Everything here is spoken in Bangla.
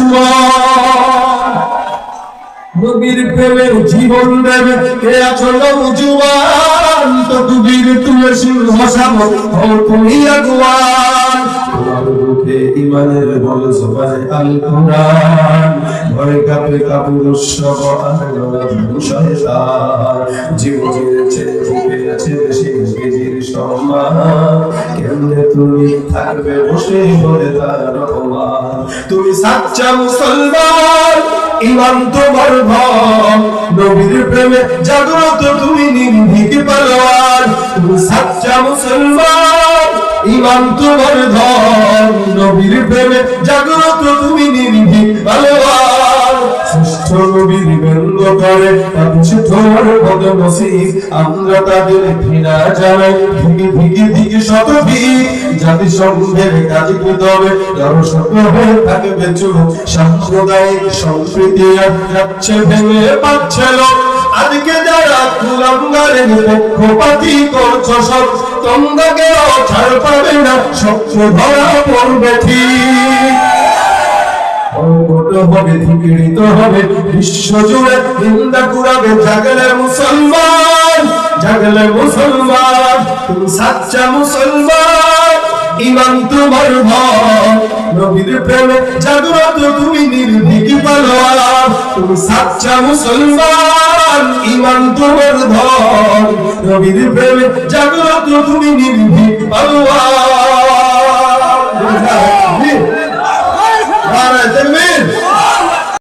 জুয়ান নবীর প্রেমে জীবন দেবে কে আছো নওজুয়ান তকবীর তুলে সুর ভাসাবো হও তুমি আগুয়ান তোমার বুকে ঈমানের বল জবানে আল কোরআন ভয় কাঁপে কাপুরুষ সব আল্লাহ শয়তান জীবনের চেয়ে বুকে আছে বেশি নিজের সম্মান কেমনে তুমি থাকবে বসে বলে তার রহমান তুমি সাচ্চা মুসলমান ঈমান তোমার ভয় নবীর প্রেমে জাগ্রত তুমি নির্ভীক পালোয়ান তুমি সাচ্চা মুসলমান ঈমান তোমার ধন নবীর প্রেমে জাগ্রত তুমি নির্ভীক পালোয়ান শ্রেষ্ঠ নবীর ব্যঙ্গ করে কাঁদছে তোমার বদনসিব আমরা তাদের ঘৃণা জানাই দিকে শত জাতি সংঘের কাজ করতে হবে কারো শত হয়ে থাকবে চুপ সাম্প্রদায়িক সম্প্রীতি আর যাচ্ছে ভেঙে পাচ্ছিল আজকে যারা কুলাঙ্গারের পক্ষপাতী করছো সব তোমরাকেও ছাড় পাবে না সত্য ধরা পড়বে ঠিক হবে ধিকৃত হবে বিশ্ব জুড়ে নিন্দা কুড়াবে জাগলে মুসলমান তুমি সাচ্চা মুসলমান ঈমান তোমার ভয় নবীর প্রেমে জাগ্রত তুমি নির্ভীক পালোয়ান তুমি সাচ্চা মুসলমান ঈমান তোমার ধন নবীর প্রেমে জাগ্রত তুমি নির্ভীক পালোয়ান